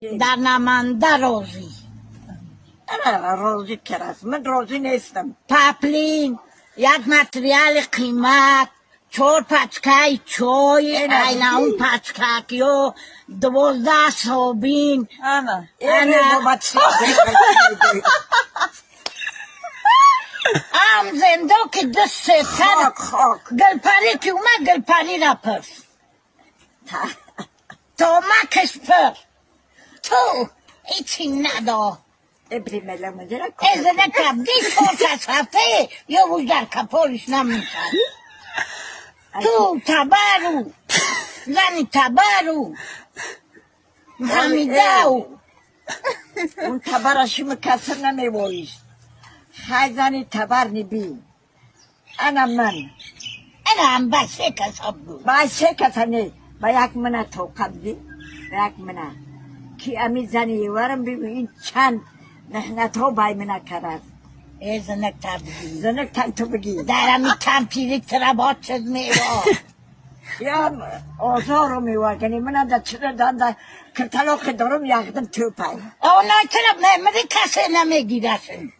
در نمانده روزی نه روزی کرد من روزی نیستم. پپلین یک متریال قیمت 4 پچکای چای اینا اون پچکاکیو 12 صابین انا هم زنده که دست خاک گلپری که اومد گلپری را پرس تو مکش پر تو ایچی ندا ابری ملا مدیره ازنه کبدی 4 هفته یا وجدر کپالش نمیشن تو تبرو زنی تبرو حمیدو اون تبرشی کسر نمیویست خیزنی تبر نبی انا من انا هم بسه کسا بود با سه کسانی با یک منه تو قبلی با یک منه که امی زنی ورم ببین این چند نحنت ها بای منه کرد زنک تا بگی زنک تن تو بگی در همی کمپیری تربات شد میوا یا آزار رو میوا کنی من در چرا دانده که طلاق دارم یکدم تو پای اونا چرا نمیده کسی نمیگیرشن